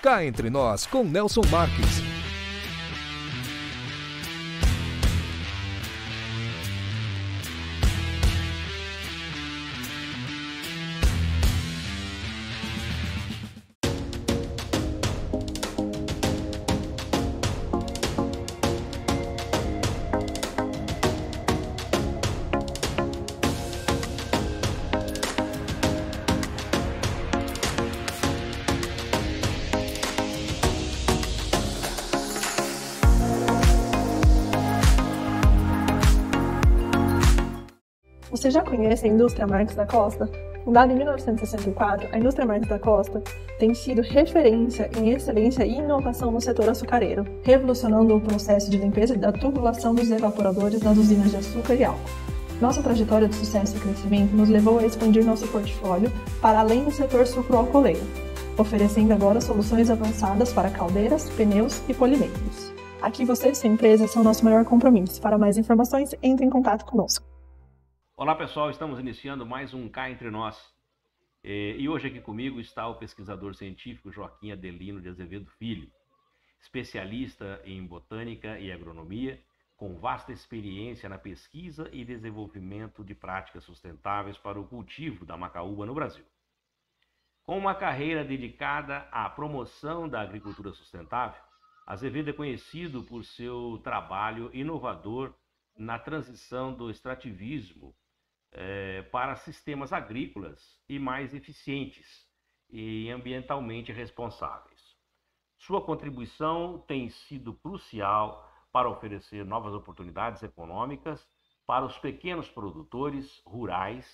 Cá Entre Nós, com Nelson Marques. Você já conhece a indústria Marques da Costa? Fundada em 1964, a indústria Marques da Costa tem sido referência em excelência e inovação no setor açucareiro, revolucionando o processo de limpeza da tubulação dos evaporadores nas usinas de açúcar e álcool. Nossa trajetória de sucesso e crescimento nos levou a expandir nosso portfólio para além do setor sucroalcooleiro, oferecendo agora soluções avançadas para caldeiras, pneus e polimentos. Aqui você e sua empresa são nosso maior compromisso. Para mais informações, entre em contato conosco. Olá pessoal, estamos iniciando mais um Cá Entre Nós. E hoje aqui comigo está o pesquisador científico Joaquim Adelino de Azevedo Filho, especialista em botânica e agronomia, com vasta experiência na pesquisa e desenvolvimento de práticas sustentáveis para o cultivo da macaúba no Brasil. Com uma carreira dedicada à promoção da agricultura sustentável, Azevedo é conhecido por seu trabalho inovador na transição do extrativismo para sistemas agrícolas e mais eficientes e ambientalmente responsáveis. Sua contribuição tem sido crucial para oferecer novas oportunidades econômicas para os pequenos produtores rurais,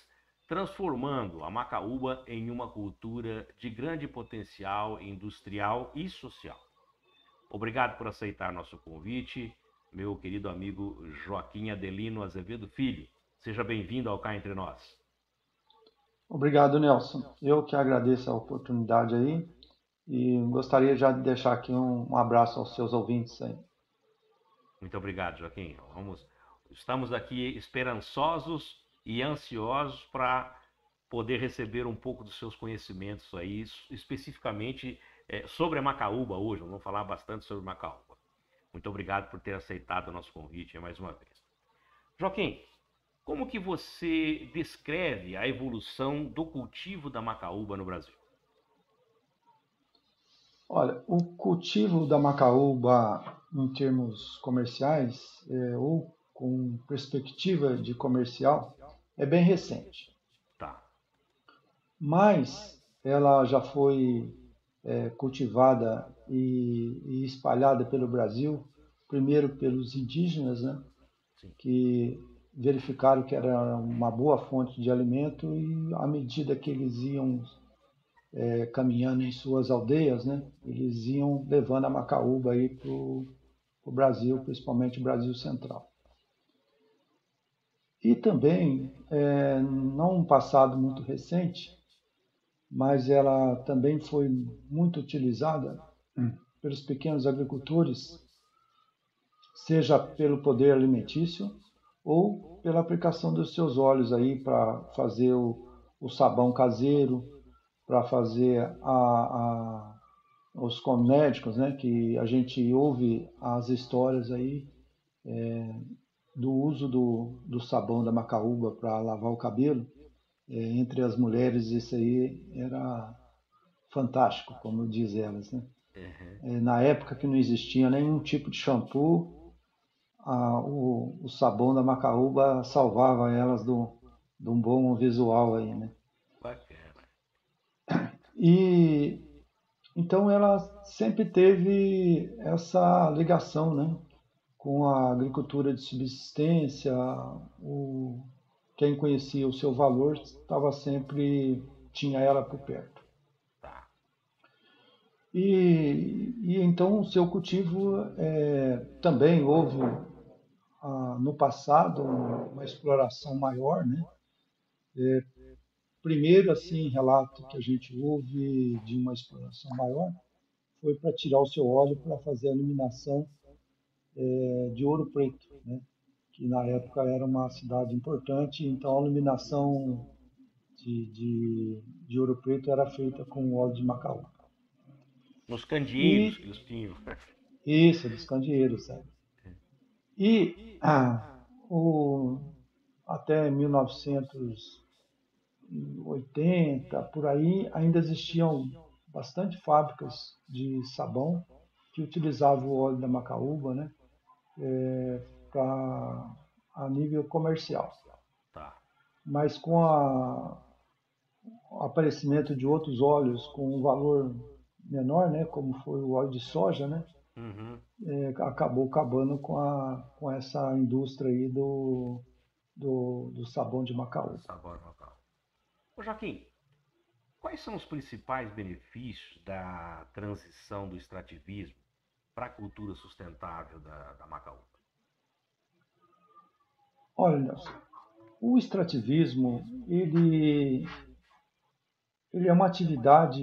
transformando a macaúba em uma cultura de grande potencial industrial e social. Obrigado por aceitar nosso convite, meu querido amigo Joaquim Adelino Azevedo Filho. Seja bem-vindo ao Cá Entre Nós. Obrigado, Nelson. Eu que agradeço a oportunidade aí e gostaria já de deixar aqui um abraço aos seus ouvintes aí. Muito obrigado, Joaquim. Estamos aqui esperançosos e ansiosos para poder receber um pouco dos seus conhecimentos aí, especificamente sobre a macaúba hoje. Vamos falar bastante sobre macaúba. Muito obrigado por ter aceitado o nosso convite mais uma vez. Joaquim, como que você descreve a evolução do cultivo da macaúba no Brasil? Olha, o cultivo da macaúba em termos comerciais ou com perspectiva de comercial é bem recente. Tá. Mas ela já foi cultivada e espalhada pelo Brasil, primeiro pelos indígenas, né, que verificaram que era uma boa fonte de alimento e à medida que eles iam caminhando em suas aldeias, né, eles iam levando a macaúba aí para o Brasil, principalmente o Brasil Central. E também, não um passado muito recente, mas ela também foi muito utilizada pelos pequenos agricultores, seja pelo poder alimentício ou pela aplicação dos seus óleos aí para fazer o sabão caseiro, para fazer os cosméticos, né? Que a gente ouve as histórias aí do uso do sabão da macaúba para lavar o cabelo. Entre as mulheres isso aí era fantástico, como diz elas, né? Na época que não existia nenhum tipo de shampoo, o sabão da macaúba salvava elas de um bom visual aí, né? Bacana. E então ela sempre teve essa ligação, né, com a agricultura de subsistência. Quem conhecia o seu valor tinha ela por perto. Tá. E então o seu cultivo também houve no passado uma exploração maior, né? Primeiro assim relato que a gente ouve de uma exploração maior foi para tirar o seu óleo para fazer a iluminação de Ouro Preto, né? Que na época era uma cidade importante, então a iluminação de Ouro Preto era feita com óleo de macaúba. Nos E candeeiros que eles tinham. isso, dos candeeiros, sabe? E o, até 1980, por aí, ainda existiam bastante fábricas de sabão que utilizavam o óleo da macaúba, né, a nível comercial. Tá. Mas com o aparecimento de outros óleos com um valor menor, né, como foi o óleo de soja, né, Uhum. acabou acabando com essa indústria aí do sabão de macaúba. Sabor local. Ô Joaquim, quais são os principais benefícios da transição do extrativismo para a cultura sustentável da macaúba? Olha, Nelson, o extrativismo, ele é uma atividade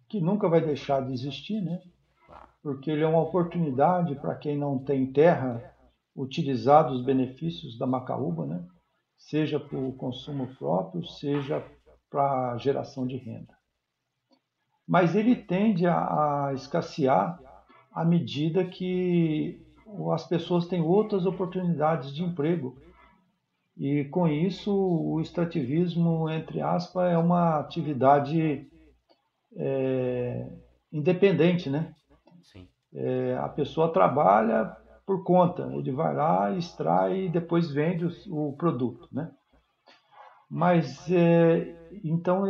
que nunca vai deixar de existir, né? Tá. Porque ele é uma oportunidade para quem não tem terra utilizar os benefícios da macaúba, né? Seja para o consumo próprio, seja para a geração de renda. Mas ele tende a escassear à medida que as pessoas têm outras oportunidades de emprego. E com isso, o extrativismo, entre aspas, é uma atividade independente, né? Sim. A pessoa trabalha por conta, ele vai lá, extrai e depois vende o produto, né? Mas então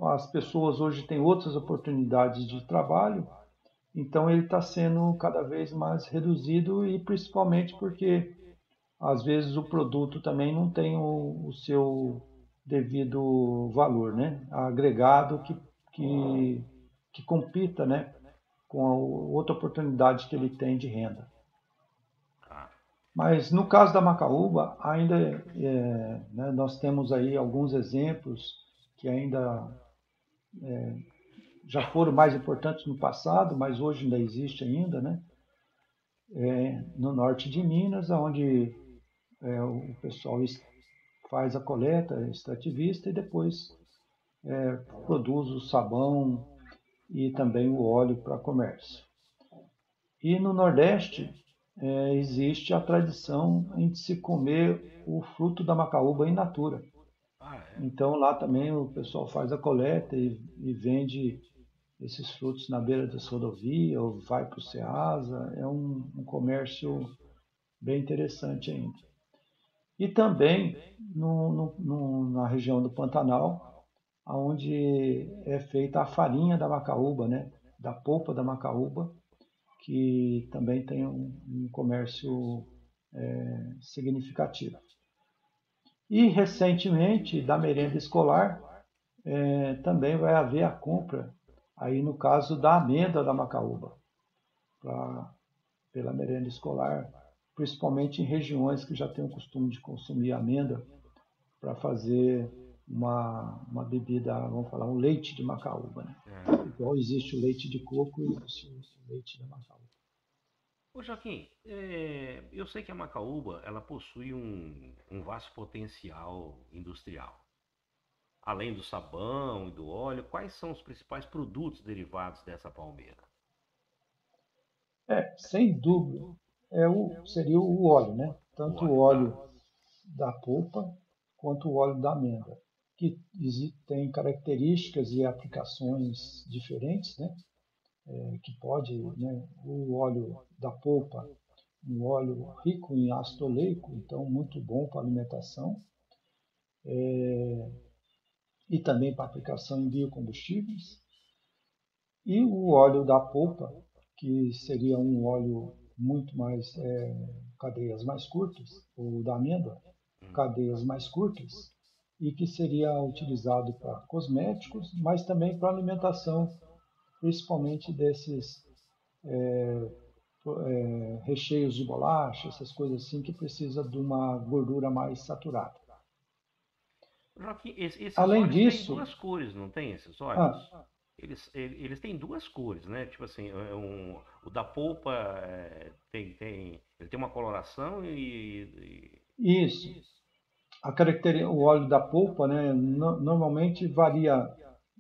as pessoas hoje têm outras oportunidades de trabalho, então ele está sendo cada vez mais reduzido e principalmente porque às vezes o produto também não tem o seu devido valor, né? Agregado que compita, né? Com a outra oportunidade que ele tem de renda. Tá. Mas no caso da macaúba, ainda né, nós temos aí alguns exemplos que ainda já foram mais importantes no passado, mas hoje ainda existe ainda, né? No norte de Minas, onde o pessoal faz a coleta extrativista e depois produz o sabão e também o óleo para comércio. E no Nordeste existe a tradição de se comer o fruto da macaúba in natura. Ah, é? Então lá também o pessoal faz a coleta e vende esses frutos na beira das rodovias ou vai para o Ceasa. É um comércio bem interessante ainda. E também na região do Pantanal, onde é feita a farinha da macaúba, né? Da polpa da macaúba, que também tem um comércio significativo. E recentemente, da merenda escolar, também vai haver a compra, aí no caso da amêndoa da macaúba, pela merenda escolar, principalmente em regiões que já têm o costume de consumir amêndoa para fazer uma bebida, vamos falar, um leite de macaúba, né? Igual existe o leite de coco e existe o leite da macaúba. Ô Joaquim, eu sei que a macaúba ela possui um vasto potencial industrial. Além do sabão e do óleo, quais são os principais produtos derivados dessa palmeira? Sem dúvida, seria o óleo, né? O Tanto o óleo, tá? óleo da polpa quanto o óleo da amêndoa, que tem características e aplicações diferentes, né? Que pode, né? O óleo da polpa, um óleo rico em ácido oleico, então muito bom para alimentação e também para aplicação em biocombustíveis. E o óleo da polpa, que seria um óleo muito mais cadeias mais curtas, ou da amêndoa, cadeias mais curtas, e que seria utilizado para cosméticos, mas também para alimentação, principalmente desses recheios de bolacha, essas coisas assim que precisa de uma gordura mais saturada. Joaquim, esses Além óleos têm disso, duas cores, não tem esses óleos? ah, Eles têm duas cores, né? Tipo assim, o da polpa ele tem uma coloração isso, o óleo da polpa, né, normalmente varia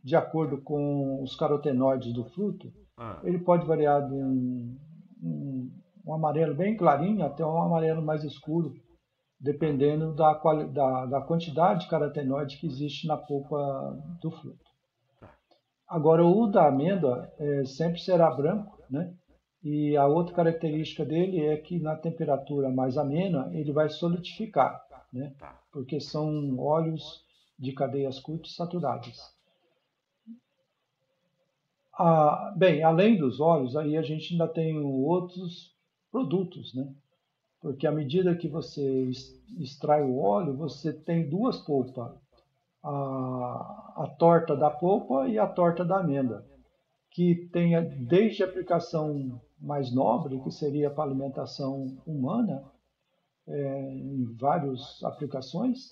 de acordo com os carotenoides do fruto, Ah, ele pode variar de um amarelo bem clarinho até um amarelo mais escuro, ah, dependendo da quantidade de carotenoide que existe na polpa do fruto. tá. Agora, o da amêndoa sempre será branco, né? E a outra característica dele é que na temperatura mais amena ele vai solidificar, né? Tá. Porque são óleos de cadeias curtas saturadas. Bem, além dos óleos, aí a gente ainda tem outros produtos, né? Porque à medida que você extrai o óleo, você tem duas polpas, a torta da polpa e a torta da amêndoa, que tem desde a aplicação mais nobre, que seria para alimentação humana, em várias aplicações,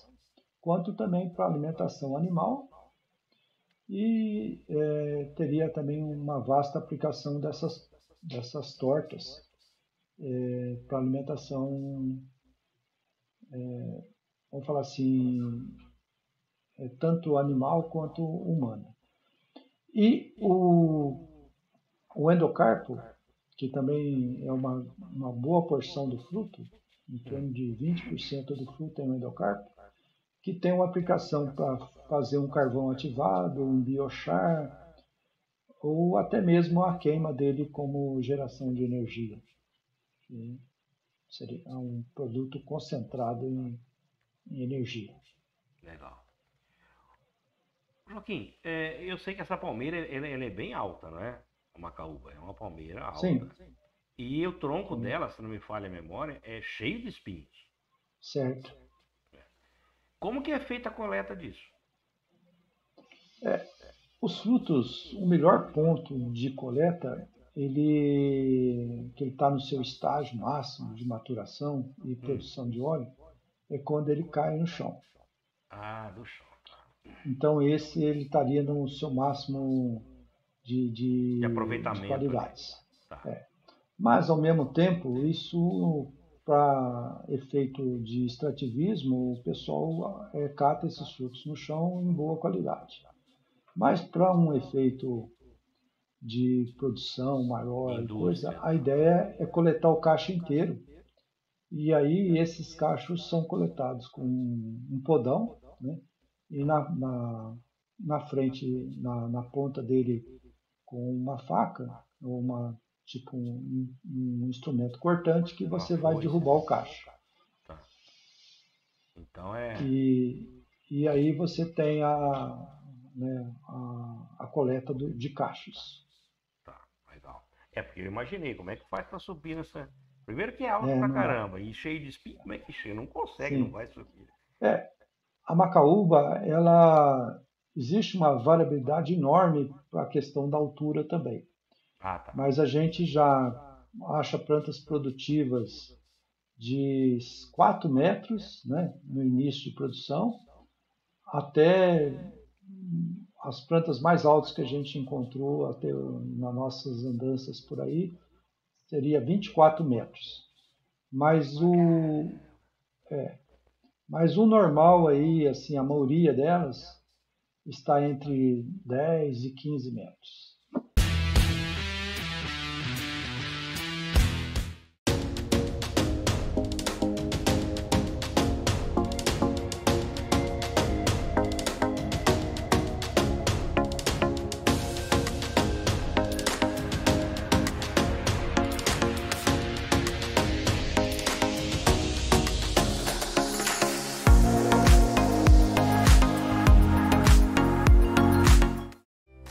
quanto também para alimentação animal e teria também uma vasta aplicação dessas tortas para alimentação, vamos falar assim, tanto animal quanto humana. E o endocarpo, que também é uma boa porção do fruto, em torno de 20% do fruto é o endocarpo, que tem uma aplicação para fazer um carvão ativado, um biochar, ou até mesmo a queima dele como geração de energia. Que seria um produto concentrado em energia. Legal. Joaquim, eu sei que essa palmeira ela é bem alta, não é? A macaúba é uma palmeira alta. Sim, E o tronco sim, dela, se não me falha a memória, é cheio de espinhos. certo. Como que é feita a coleta disso? Os frutos, o melhor ponto de coleta, que ele está no seu estágio máximo de maturação e Hum. produção de óleo, é quando ele cai no chão. Ah, do chão, tá. Então esse ele estaria no seu máximo De de aproveitamento ali. qualidades. Tá. Mas ao mesmo tempo, isso para efeito de extrativismo, o pessoal cata esses frutos no chão em boa qualidade. Mas para um efeito de produção maior e coisa, Indústria, a tá. ideia é coletar o cacho inteiro. E aí esses cachos são coletados com um podão, né? E na frente, na ponta dele, com uma faca, ou tipo um instrumento cortante que Uma você vai foice, derrubar né? o cacho. Tá. Então é. E aí você tem né, a coleta de cachos. Tá, legal. É porque eu imaginei como é que faz pra subir nessa. Primeiro que é alto É, pra não dá. caramba. E cheio de espinho, como é que chega? Não consegue, não Sim. vai subir. É, a macaúba, ela existe uma variabilidade enorme para a questão da altura também. Ah, tá. Mas a gente já acha plantas produtivas de 4 metros, né, no início de produção, até as plantas mais altas que a gente encontrou até nas nossas andanças por aí, seria 24 metros. Mas mas o normal aí, assim, a maioria delas está entre 10 e 15 metros.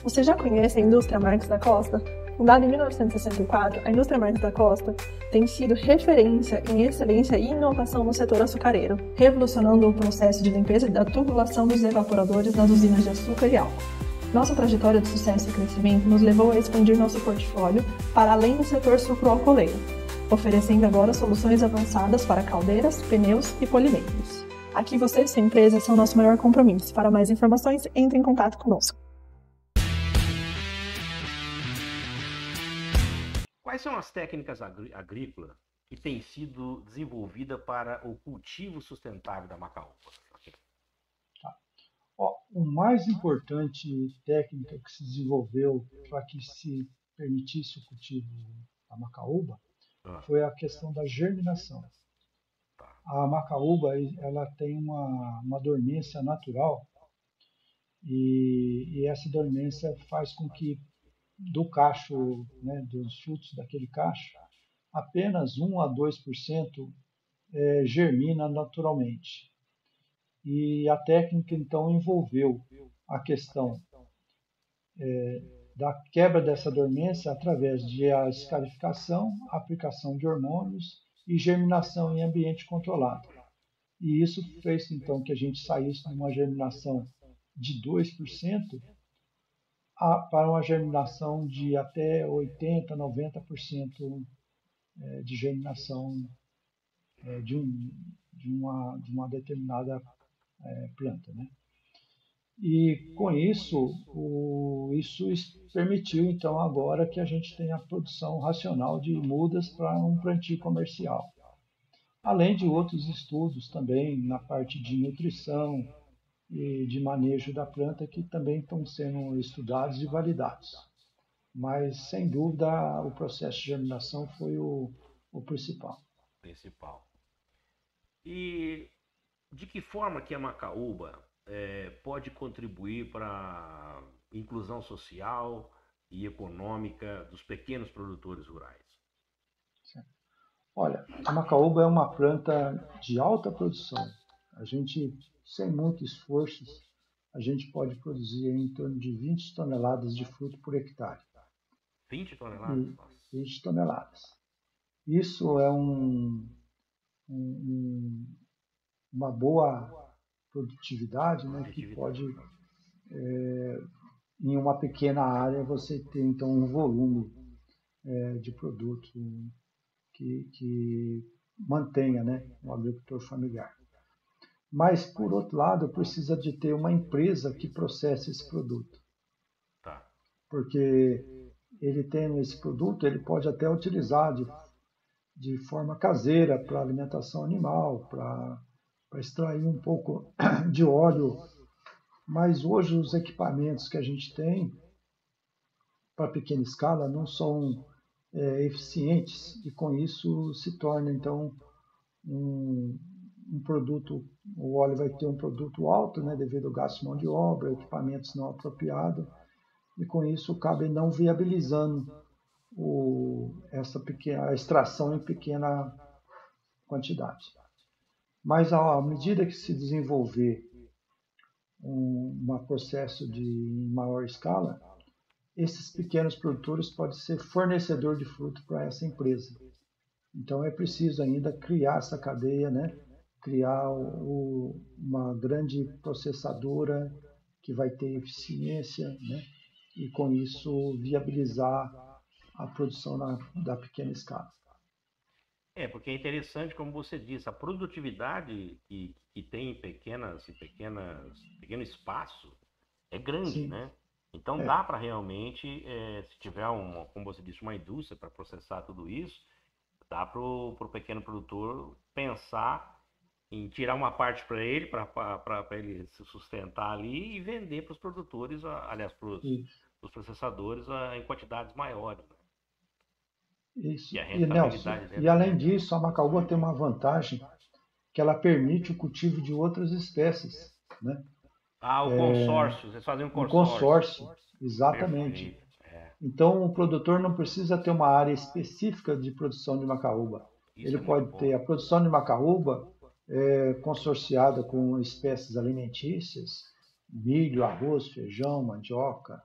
Você já conhece a indústria Marques da Costa? Fundada em 1964, a indústria Marques da Costa tem sido referência em excelência e inovação no setor açucareiro, revolucionando o processo de limpeza e da tubulação dos evaporadores das usinas de açúcar e álcool. Nossa trajetória de sucesso e crescimento nos levou a expandir nosso portfólio para além do setor sucroalcooleiro, oferecendo agora soluções avançadas para caldeiras, pneus e polimentos. Aqui você e sua empresa são nosso maior compromisso. Para mais informações, entre em contato conosco. Quais são as técnicas agrícolas que têm sido desenvolvidas para o cultivo sustentável da macaúba? Ó, o mais importante técnica que se desenvolveu para que se permitisse o cultivo da macaúba Ah, foi a questão da germinação. tá. A macaúba ela tem uma dormência natural e essa dormência faz com que do cacho, né, dos frutos daquele cacho, apenas 1 a 2% germina naturalmente. E a técnica então envolveu a questão da quebra dessa dormência através de a escarificação, aplicação de hormônios e germinação em ambiente controlado. E isso fez então que a gente saísse de uma germinação de 2% para uma germinação de até 80, 90% de germinação de uma determinada planta, né? E com isso, isso permitiu então agora que a gente tenha a produção racional de mudas para um plantio comercial. Além de outros estudos também na parte de nutrição e de manejo da planta que também estão sendo estudados e validados. Mas, sem dúvida, o processo de germinação foi o principal. Principal. E de que forma que a macaúba pode contribuir para a inclusão social e econômica dos pequenos produtores rurais? Olha, a macaúba é uma planta de alta produção. A gente, sem muito esforço, a gente pode produzir em torno de 20 toneladas de fruto por hectare. 20 toneladas? E 20 toneladas. Isso é uma boa produtividade, né, que pode, em uma pequena área, você ter então um volume de produto que mantenha, né, o agricultor familiar. Mas, por outro lado, precisa de ter uma empresa que processe esse produto. Tá. Porque ele tendo esse produto, ele pode até utilizar de forma caseira para alimentação animal, para extrair um pouco de óleo. Mas hoje os equipamentos que a gente tem para pequena escala não são eficientes e com isso se torna então um produto, o óleo vai ter um produto alto, né, devido ao gasto de mão de obra, equipamentos não apropriados e com isso acaba não viabilizando a extração em pequena quantidade. Mas à medida que se desenvolver um processo em maior escala, esses pequenos produtores podem ser fornecedor de fruto para essa empresa. Então é preciso ainda criar essa cadeia, né? Criar uma grande processadora que vai ter eficiência, né? E com isso viabilizar a produção da pequena escala. Porque é interessante, como você disse, a produtividade que tem em pequeno espaço é grande, Sim. né? Então dá para realmente, se tiver como você disse, uma indústria para processar tudo isso, dá para o pequeno produtor pensar em tirar uma parte para ele se sustentar ali e vender para os produtores, aliás, para os processadores em quantidades maiores. Né? Isso. E a E Nelson, rentabilidade e além disso, a macaúba tem uma vantagem que ela permite o cultivo de outras espécies, né? o consórcio, vocês fazem um Um consórcio. consórcio, exatamente. Perfeito. Então, o produtor não precisa ter uma área específica de produção de macaúba. Isso Ele pode ter a produção de macaúba consorciada com espécies alimentícias, milho, arroz, feijão, mandioca,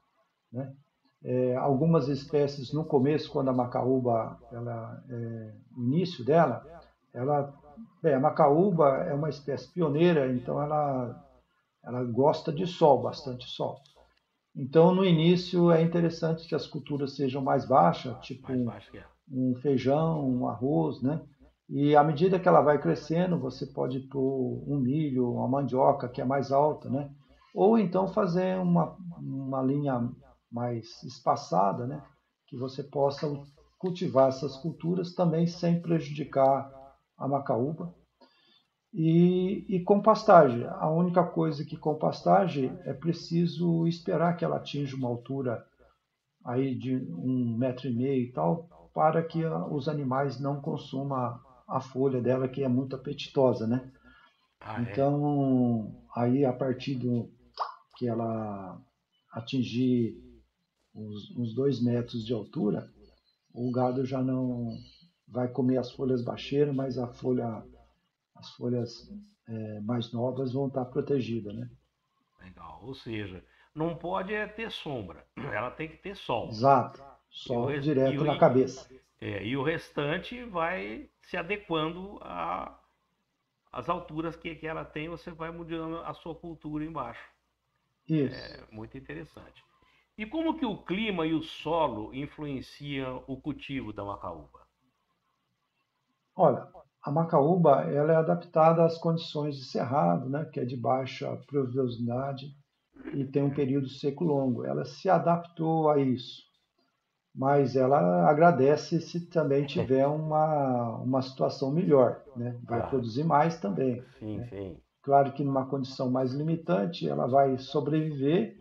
né? Algumas espécies no começo, quando a macaúba, o início dela, a macaúba é uma espécie pioneira, então ela gosta de sol, bastante sol. Então, no início, é interessante que as culturas sejam mais baixas, tipo um feijão, um arroz, né? E à medida que ela vai crescendo, você pode pôr um milho, uma mandioca, que é mais alta, né? Ou então fazer uma linha mais espaçada, né? Que você possa cultivar essas culturas também sem prejudicar a macaúba. E com pastagem. A única coisa que com pastagem é preciso esperar que ela atinja uma altura aí de 1,5 m e tal, para que os animais não consumam a folha dela, que é muito apetitosa, né? Ah, é? Então, aí a partir do que ela atingir uns 2 metros de altura, o gado já não vai comer as folhas baixeiras, mas as folhas mais novas vão estar protegidas, né? Legal. Ou seja, não pode ter sombra. Ela tem que ter sol. Exato, E o, sol res- e, direto o- na e- cabeça. e o restante vai se adequando às alturas que ela tem, você vai mudando a sua cultura embaixo. Isso. Muito interessante. E como que o clima e o solo influenciam o cultivo da macaúba? Olha, a macaúba ela é adaptada às condições de cerrado, né, que é de baixa pluviosidade e tem um período seco longo. Ela se adaptou a isso, mas ela agradece se também tiver uma situação melhor, né? Vai Claro. produzir mais também, Sim, né? sim. Claro que numa condição mais limitante ela vai sobreviver,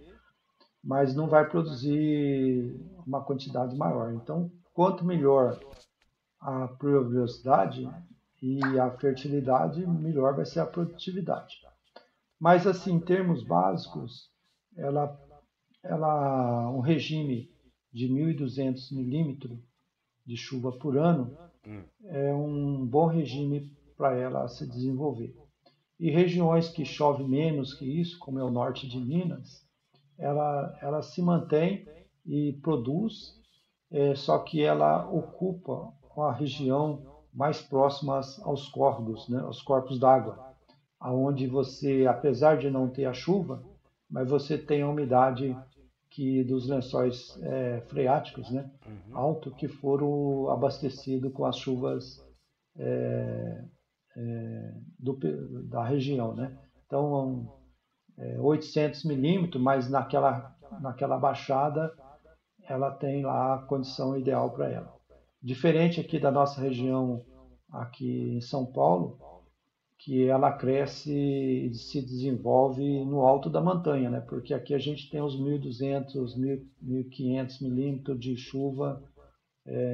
mas não vai produzir uma quantidade maior. Então, quanto melhor a pluviosidade e a fertilidade, melhor vai ser a produtividade. Mas, assim, em termos básicos, ela, um regime de 1.200 milímetros de chuva por ano Hum, é um bom regime para ela se desenvolver. E regiões que chove menos que isso, como é o norte de Minas, ela se mantém e produz, só que ela ocupa a região mais próxima aos córregos, né, aos corpos d'água, aonde você, apesar de não ter a chuva, mas você tem a umidade que dos lençóis freáticos, né, uhum. alto, que foram abastecidos com as chuvas do, da região, né? Então, 800 milímetros, mas naquela baixada ela tem lá a condição ideal para ela. Diferente aqui da nossa região, aqui em São Paulo, que ela cresce e se desenvolve no alto da montanha, né? Porque aqui a gente tem os 1.200, 1.500 milímetros de chuva,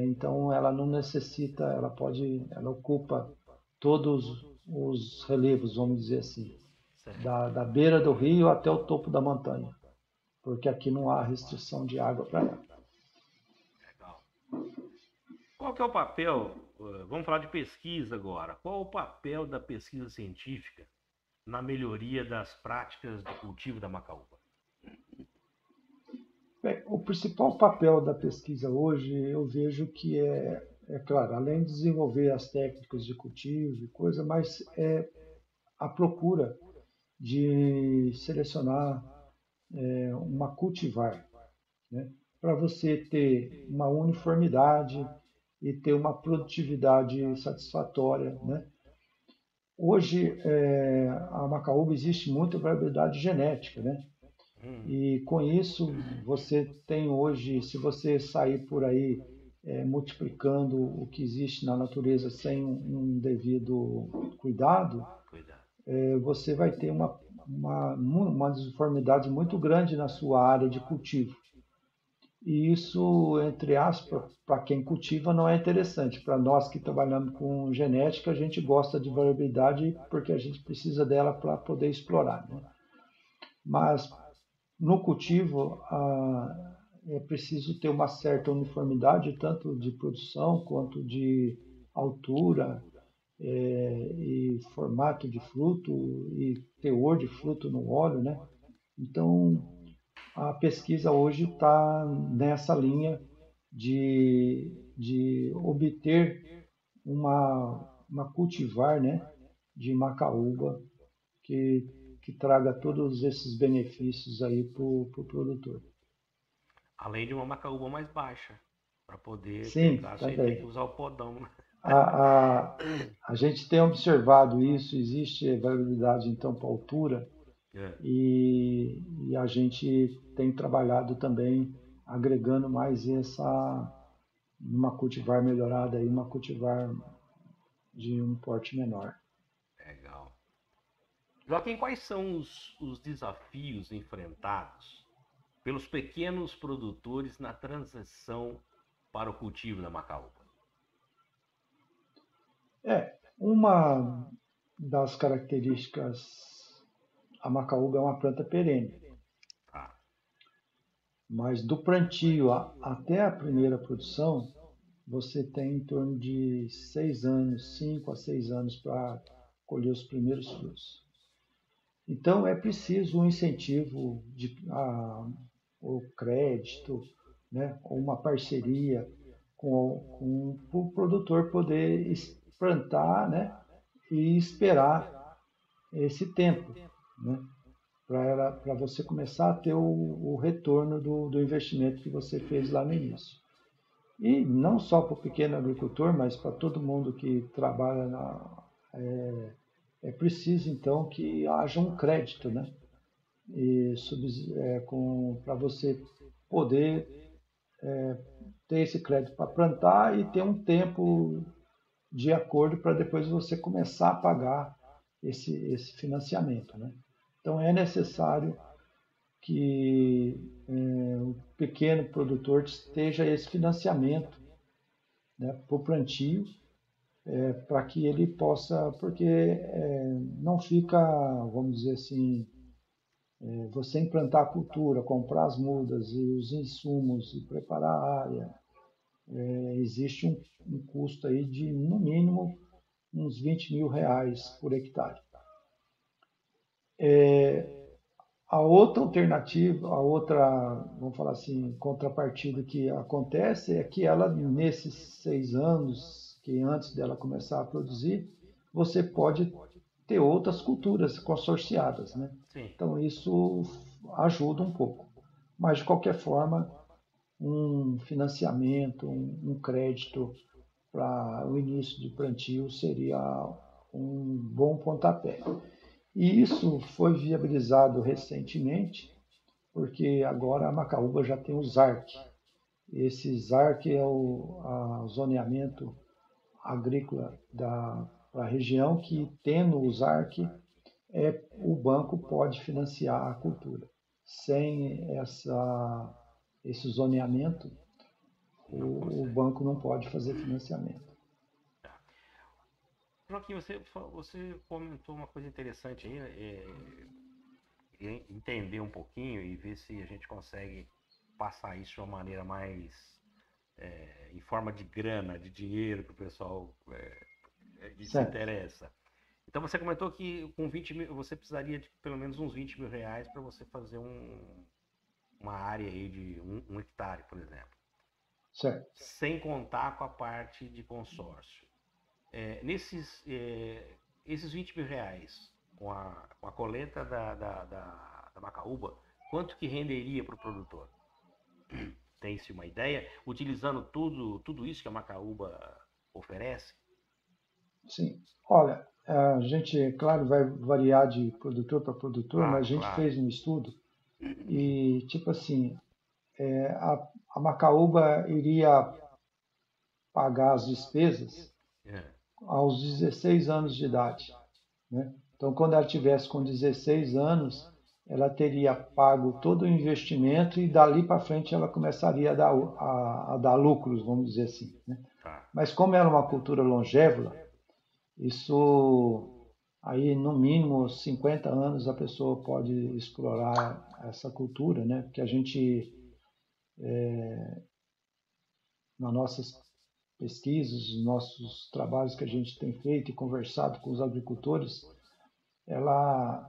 então ela não necessita, ela ocupa todos os relevos, vamos dizer assim, Certo. da beira do rio até o topo da montanha, porque aqui não há restrição de água para ela. Legal. Qual que é o papel? Vamos falar de pesquisa agora. Qual o papel da pesquisa científica na melhoria das práticas de cultivo da macaúba? Bem, o principal papel da pesquisa hoje, eu vejo que é claro, além de desenvolver as técnicas de cultivo e coisa, mas é a procura de selecionar uma cultivar, né, para você ter uma uniformidade e ter uma produtividade satisfatória, né? Hoje, a macaúba existe muita variabilidade genética, né? Hum, E com isso, você tem hoje, se você sair por aí multiplicando o que existe na natureza sem um devido cuidado, cuidado. você vai ter uma desuniformidade muito grande na sua área de cultivo. E isso, entre aspas, para quem cultiva não é interessante. Para nós que trabalhamos com genética, a gente gosta de variabilidade porque a gente precisa dela para poder explorar, né? Mas no cultivo, é preciso ter uma certa uniformidade, tanto de produção quanto de altura, e formato de fruto e teor de fruto no óleo, né? Então, a pesquisa hoje está nessa linha de obter uma cultivar, né, de macaúba que, que traga todos esses benefícios aí para o pro produtor. Além de uma macaúba mais baixa, para poder Sim, pegar sem ter que também. usar o podão. A, a, a gente tem observado isso, existe variabilidade então para altura É, e a gente tem trabalhado também agregando mais uma cultivar melhorada e uma cultivar de um porte menor. legal. Joaquim, quais são os desafios enfrentados pelos pequenos produtores na transição para o cultivo da macaúba? Uma das características, a macaúba é uma planta perene, Tá. mas do plantio até a primeira produção, você tem em torno de 6 anos, 5 a 6 anos para colher os primeiros frutos. Então é preciso um incentivo ou crédito, né, ou uma parceria com o produtor poder plantar, né, e esperar esse tempo, né, para você começar a ter o retorno do investimento que você fez lá no início. E não só para o pequeno agricultor, mas para todo mundo que trabalha é preciso então que haja um crédito, né? Para você poder ter esse crédito para plantar e ter um tempo de acordo para depois você começar a pagar esse financiamento, né? Então é necessário que o pequeno produtor esteja esse financiamento, né, para o plantio, para que ele possa, porque não fica, vamos dizer assim, você implantar a cultura, comprar as mudas e os insumos e preparar a área, existe um custo aí de, no mínimo, uns R$ 20.000 por hectare. A outra alternativa, a outra, vamos falar assim, contrapartida que acontece é que ela, nesses 6 anos, que antes dela começar a produzir, você pode ter outras culturas consorciadas, né? Sim. Então isso ajuda um pouco. Mas, de qualquer forma, um financiamento, um crédito para o início de plantio seria um bom pontapé. E isso foi viabilizado recentemente, porque agora a Macaúba já tem o ZARC. Esse ZARC é o zoneamento agrícola da região, que tendo o ZARC, o banco pode financiar a cultura. Sem esse zoneamento, o banco não pode fazer financiamento. Joaquim, você comentou uma coisa interessante aí, entender um pouquinho e ver se a gente consegue passar isso de uma maneira mais em forma de grana, de dinheiro que o pessoal se interessa. Então você comentou que com 20 mil você precisaria de pelo menos uns R$ 20.000 para você fazer uma área aí de um hectare, por exemplo. Certo. Sem contar com a parte de consórcio. Esses R$ 20.000 com a coleta da macaúba, quanto que renderia para o produtor? Tem-se uma ideia? Utilizando tudo isso que a macaúba oferece? Sim. Olha, a gente, claro, vai variar de produtor para produtor, mas a gente fez um estudo e, tipo assim, a macaúba iria pagar as despesas aos 16 anos de idade, né? Então, quando ela tivesse com 16 anos, ela teria pago todo o investimento e dali para frente ela começaria a dar lucros, vamos dizer assim, né? Mas como era uma cultura longeva, isso aí no mínimo 50 anos a pessoa pode explorar essa cultura, né? Porque a gente, nas nossas pesquisas, nos nossos trabalhos que a gente tem feito e conversado com os agricultores, ela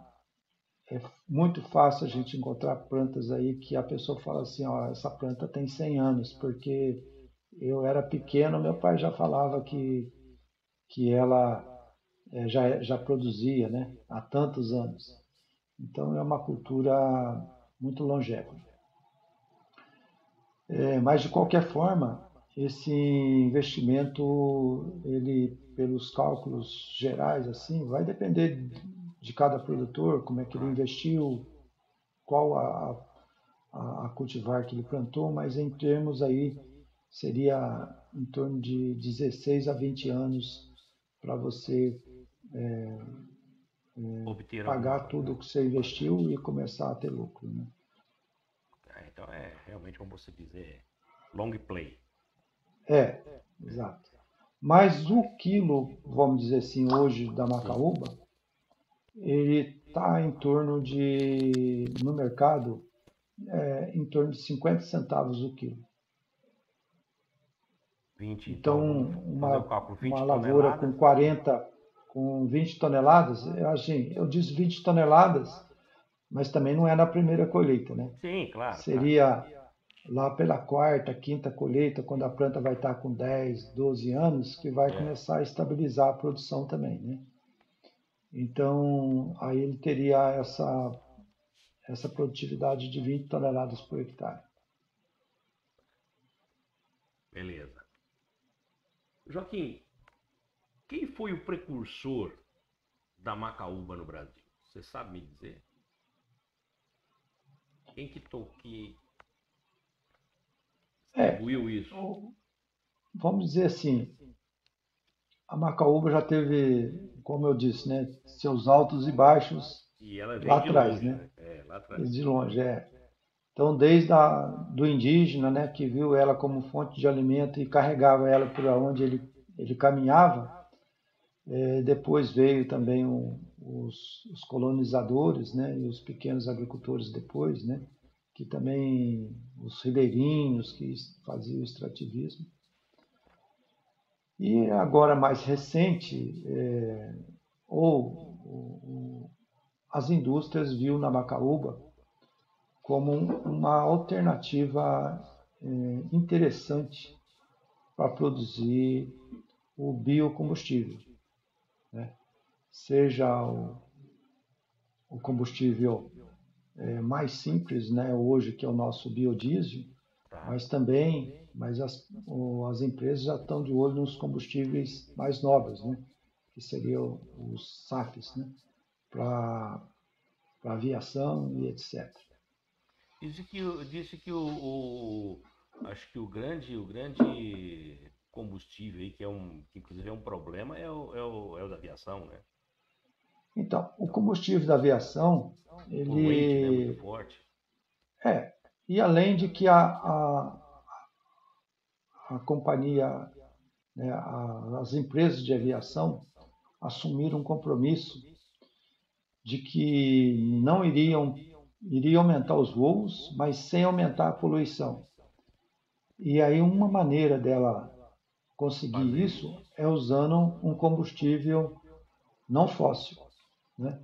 é muito fácil a gente encontrar plantas aí que a pessoa fala assim, ó, essa planta tem 100 anos, porque eu era pequeno, meu pai já falava que ela já produzia, né, há tantos anos. Então é uma cultura muito longeva. Mas de qualquer forma, esse investimento, ele, pelos cálculos gerais, assim, vai depender de cada produtor, como é que ele investiu, qual a cultivar que ele plantou, mas em termos aí seria em torno de 16 a 20 anos para você obter pagar tudo que você investiu e começar a ter lucro, né? Então é realmente, como você diz, long play. Exato. Mas o quilo, vamos dizer assim, hoje da macaúba, ele está em torno de, no mercado, em torno de 50 centavos o quilo. 20, então, vamos fazer o cálculo, 20 uma lavoura toneladas. com 20 toneladas, assim, eu disse 20 toneladas, mas também não é na primeira colheita, né? Sim, claro. Seria lá pela quarta, quinta colheita, quando a planta vai estar com 10, 12 anos, que vai começar a estabilizar a produção também, né? Então, aí ele teria essa produtividade de 20 toneladas por hectare. Beleza. Joaquim, quem foi o precursor da macaúba no Brasil? Você sabe me dizer? Quem que distribuiu isso? Vamos dizer assim, a macaúba já teve, como eu disse, né, seus altos e baixos E ela vem lá de atrás, longe, né? lá atrás. De longe, Então, desde do indígena, né, que viu ela como fonte de alimento e carregava ela por onde ele caminhava, depois veio também os colonizadores, né, e os pequenos agricultores depois, né, que também os ribeirinhos que faziam o extrativismo. E agora mais recente, as indústrias viu na macaúba como uma alternativa interessante para produzir o biocombustível, né? Seja o combustível mais simples, né, hoje, que é o nosso biodiesel, mas as empresas já estão de olho nos combustíveis mais nobres, né, que seriam os SAFs, né, para aviação e etc. Disse que acho que o grande combustível aí, que inclusive é um problema, é o da aviação, né? Então, o combustível da aviação, Poluente, né? Muito forte. E além de que a companhia, né, as empresas de aviação assumiram um compromisso de que não iriam aumentar os voos, mas sem aumentar a poluição. E aí uma maneira dela conseguir isso é usando um combustível não fóssil, né?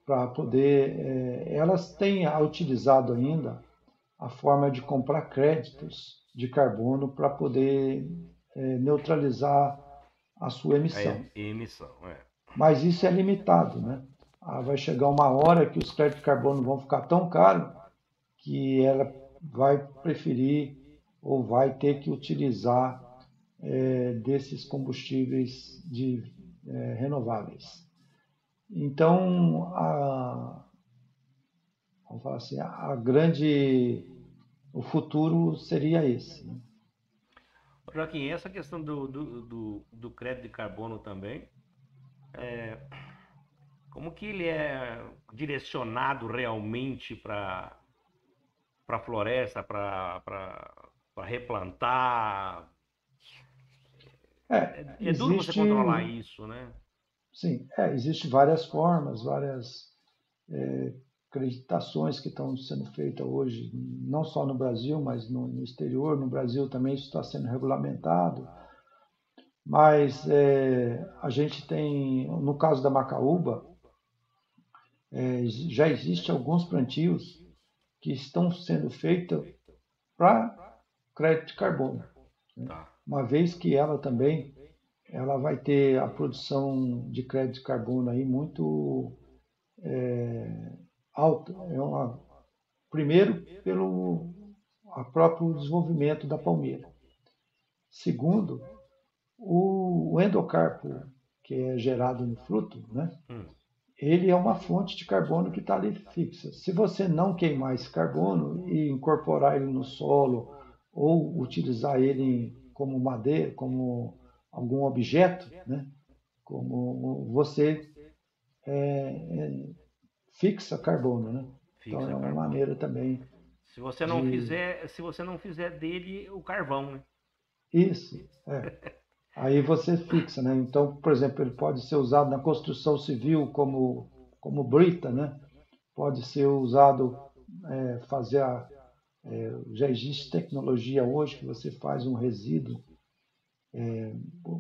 Para poder, elas têm utilizado ainda a forma de comprar créditos de carbono para poder neutralizar a sua emissão. Mas isso é limitado, né? Vai chegar uma hora que os créditos de carbono vão ficar tão caros que ela vai preferir ou vai ter que utilizar desses combustíveis renováveis. Então, vamos falar assim, o futuro seria esse, né? Joaquim, essa questão do crédito de carbono também, como que ele é direcionado realmente para a floresta, para replantar? Duro você controlar isso, né? Sim, existem várias formas, várias acreditações que estão sendo feitas hoje, não só no Brasil, mas no exterior. No Brasil também isso está sendo regulamentado. Mas a gente tem, no caso da macaúba, já existem alguns plantios que estão sendo feitos para crédito de carbono, né? Uma vez que ela também vai ter a produção de crédito de carbono aí muito alta. Primeiro, pelo próprio desenvolvimento da palmeira. Segundo, o endocarpo, que é gerado no fruto, né? Ele é uma fonte de carbono que está ali fixa. Se você não queimar esse carbono e incorporar ele no solo ou utilizar ele como madeira, como algum objeto, né, como você fixa carbono, né? Fixa Então é uma carbono. maneira também Se você não fizer dele o carvão, né? Isso, Aí você fixa, né? Então, por exemplo, ele pode ser usado na construção civil como brita, né? Pode ser usado fazer já existe tecnologia hoje que você faz um resíduo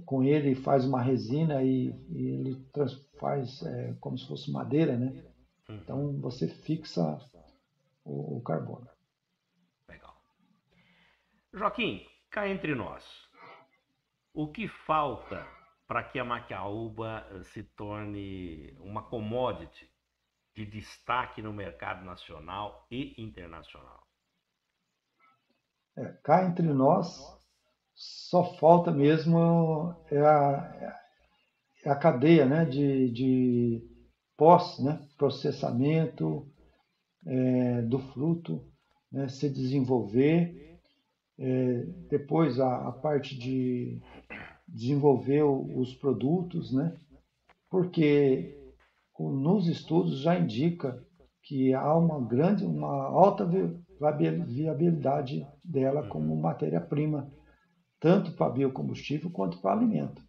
com ele faz uma resina e ele faz como se fosse madeira, né? Então você fixa o carbono. Legal. Joaquim, cá entre nós, o que falta para que a macaúba se torne uma commodity de destaque no mercado nacional e internacional? Cá entre nós, só falta mesmo a cadeia, né, de pós, né, processamento do fruto, né, se desenvolver, depois a parte de desenvolver os produtos, né, porque nos estudos já indica que há uma alta viabilidade dela como matéria-prima, tanto para biocombustível quanto para alimento.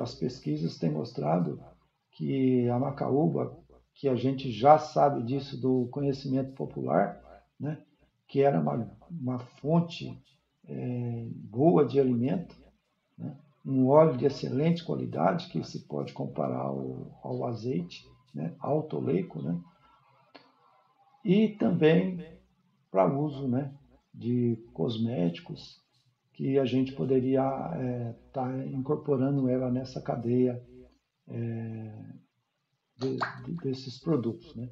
As pesquisas têm mostrado que a macaúba, que a gente já sabe disso do conhecimento popular, né, que era uma fonte boa de alimento, né, um óleo de excelente qualidade que se pode comparar ao azeite, né, alto oleico, né, e também para uso, né, de cosméticos, que a gente poderia estar incorporando ela nessa cadeia desses produtos, né?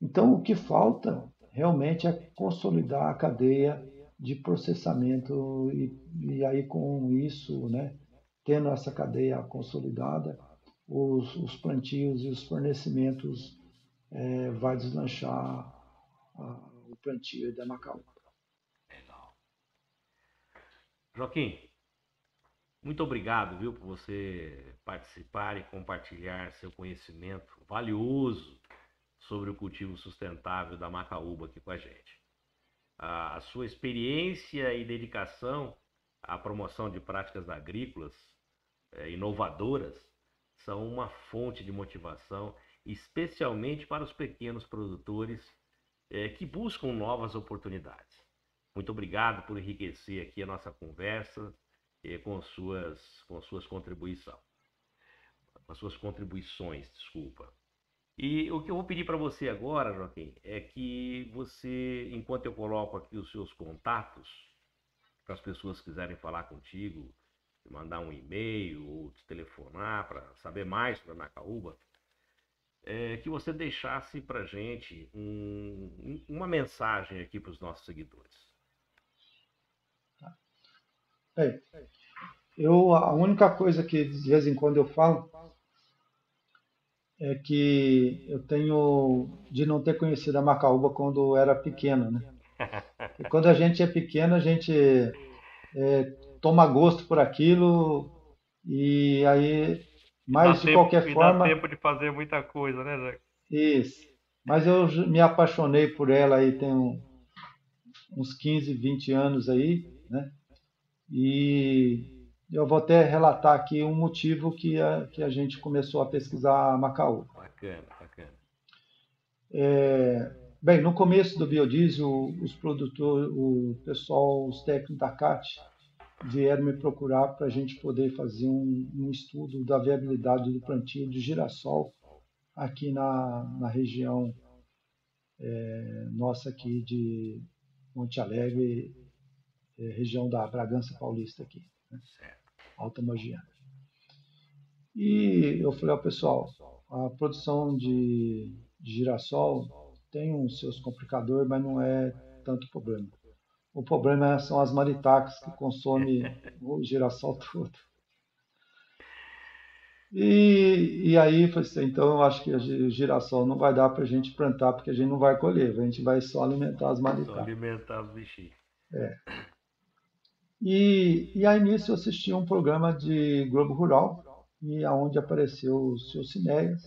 Então, o que falta realmente é consolidar a cadeia de processamento e aí com isso, né, tendo essa cadeia consolidada, os plantios e os fornecimentos vai deslanchar o plantio da macaúba. Legal. Joaquim, muito obrigado, viu, por você participar e compartilhar seu conhecimento valioso sobre o cultivo sustentável da macaúba aqui com a gente. A sua experiência e dedicação à promoção de práticas agrícolas inovadoras são uma fonte de motivação, especialmente para os pequenos produtores que buscam novas oportunidades. Muito obrigado por enriquecer aqui a nossa conversa com suas contribuições, desculpa. E o que eu vou pedir para você agora, Joaquim, é que você, enquanto eu coloco aqui os seus contatos, para as pessoas que quiserem falar contigo, mandar um e-mail ou te telefonar para saber mais sobre a macaúba, que você deixasse para a gente uma mensagem aqui para os nossos seguidores. A única coisa que de vez em quando eu falo é que eu tenho de não ter conhecido a macaúba quando era pequeno, né? E quando a gente é pequeno, a gente toma gosto por aquilo e aí, mas de qualquer forma, dá tempo de fazer muita coisa, né, Zé? isso. Mas eu me apaixonei por ela aí tem uns 15, 20 anos aí, né? E eu vou até relatar aqui um motivo que a gente começou a pesquisar a macaúba. Bacana, bacana. Bem, no começo do biodiesel, os produtores, o pessoal, os técnicos da CAT vieram me procurar para a gente poder fazer um estudo da viabilidade do plantio de girassol aqui na região nossa aqui de Monte Alegre, região da Bragança Paulista aqui, né? Alta Mogiana. E eu falei ao pessoal, a produção de girassol tem os seus complicadores, mas não é tanto problema. O problema são as maritacas que consomem o girassol todo. E aí, então eu acho que o girassol não vai dar para a gente plantar, porque a gente não vai colher, a gente vai só alimentar as maritacas. Só alimentar os bichinhos. E aí nisso eu assisti um programa de Globo Rural, e aonde apareceu o seu Cinéas,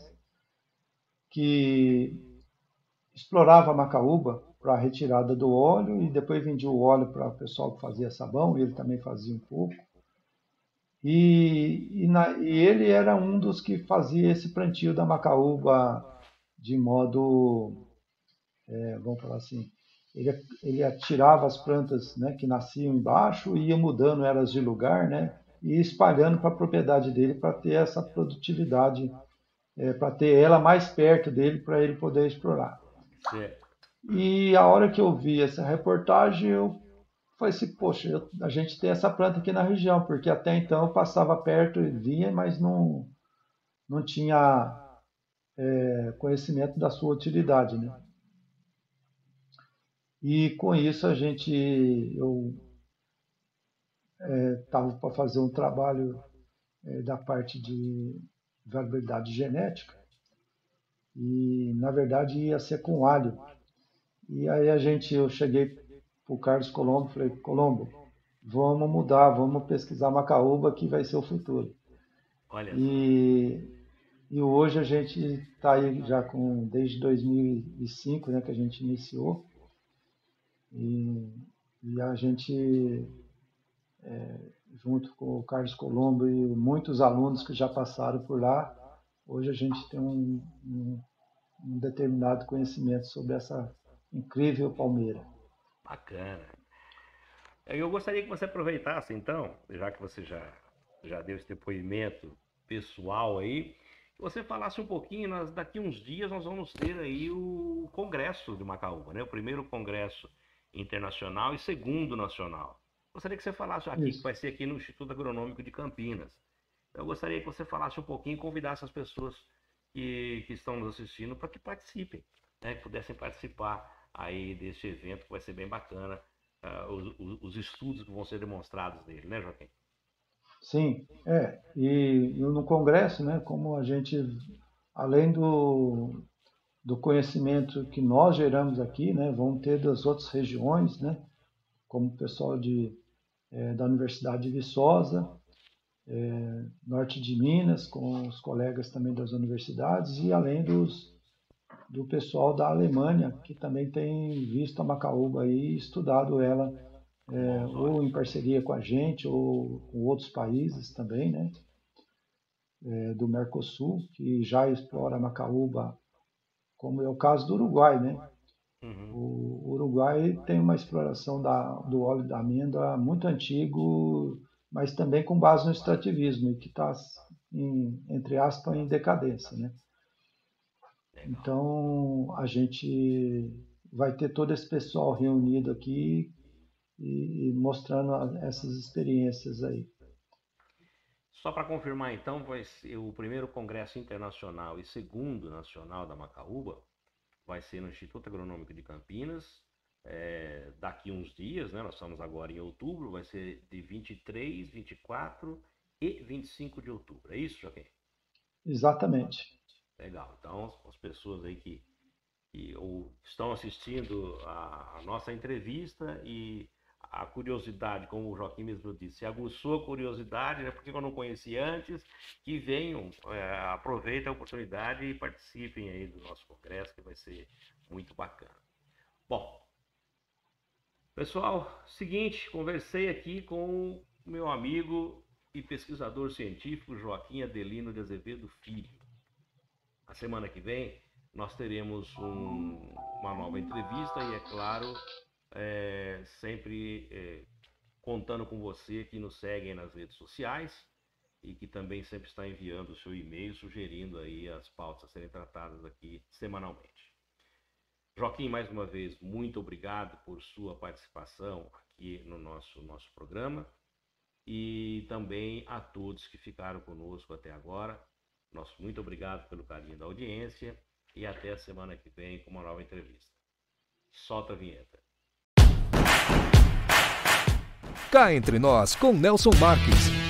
que explorava a macaúba para a retirada do óleo e depois vendia o óleo para o pessoal que fazia sabão, e ele também fazia um pouco. E ele era um dos que fazia esse plantio da macaúba de modo, vamos falar assim, ele atirava as plantas, né, que nasciam embaixo e ia mudando elas de lugar, né, e espalhando para a propriedade dele para ter essa produtividade, para ter ela mais perto dele para ele poder explorar. Certo. E a hora que eu vi essa reportagem, eu falei assim, poxa, a gente tem essa planta aqui na região, porque até então eu passava perto e via, mas não tinha conhecimento da sua utilidade, né? E com isso eu estava para fazer um trabalho da parte de variabilidade genética e na verdade ia ser com alho. E aí eu cheguei para o Carlos Colombo, falei, Colombo, vamos mudar, vamos pesquisar macaúba que vai ser o futuro. Olha só. E hoje a gente está aí já desde 2005, né, que a gente iniciou, e a gente, junto com o Carlos Colombo e muitos alunos que já passaram por lá, hoje a gente tem um determinado conhecimento sobre essa incrível palmeira. Bacana. Eu gostaria que você aproveitasse, então, já que você já deu esse depoimento pessoal aí, que você falasse um pouquinho, daqui uns dias nós vamos ter aí o Congresso de Macaúba, né? O primeiro Congresso Internacional e segundo nacional. Gostaria que você falasse aqui, que Isso. vai ser aqui no Instituto Agronômico de Campinas. Eu gostaria que você falasse um pouquinho e convidasse as pessoas que estão nos assistindo para que participem, né? Que pudessem participar aí desse evento, que vai ser bem bacana, os estudos que vão ser demonstrados nele, né, Joaquim? Sim, e no Congresso, né, como a gente, além do conhecimento que nós geramos aqui, né, vão ter das outras regiões, né, como o pessoal da Universidade de Viçosa, norte de Minas, com os colegas também das universidades, e além do pessoal da Alemanha, que também tem visto a macaúba aí e estudado ela, Bons ou olhos. em parceria com a gente, ou com outros países também, né, do Mercosul, que já explora a macaúba, como é o caso do Uruguai, né? Uhum. O Uruguai tem uma exploração do óleo da amêndoa muito antigo, mas também com base no extrativismo, e que está, entre aspas, em decadência, né? Legal. Então, a gente vai ter todo esse pessoal reunido aqui e mostrando essas experiências aí. Só para confirmar, então, vai ser o primeiro Congresso Internacional e segundo nacional da Macaúba vai ser no Instituto Agronômico de Campinas, daqui uns dias, né? Nós estamos agora em outubro, vai ser de 23, 24 e 25 de outubro. É isso, Joaquim? Exatamente. Legal. Então, as pessoas aí que estão assistindo a nossa entrevista e a curiosidade, como o Joaquim mesmo disse, aguçou a curiosidade, né? Porque eu não conhecia antes, que venham, aproveitem a oportunidade e participem aí do nosso congresso, que vai ser muito bacana. Bom, pessoal, seguinte, conversei aqui com o meu amigo e pesquisador científico Joaquim Adelino de Azevedo Filho. A semana que vem nós teremos uma nova entrevista e, é claro, sempre contando com você que nos segue nas redes sociais e que também sempre está enviando o seu e-mail sugerindo aí as pautas a serem tratadas aqui semanalmente. Joaquim, mais uma vez, muito obrigado por sua participação aqui no nosso programa e também a todos que ficaram conosco até agora. Nosso muito obrigado pelo carinho da audiência e até a semana que vem com uma nova entrevista. Solta a vinheta. Cá entre nós com Nelson Marques.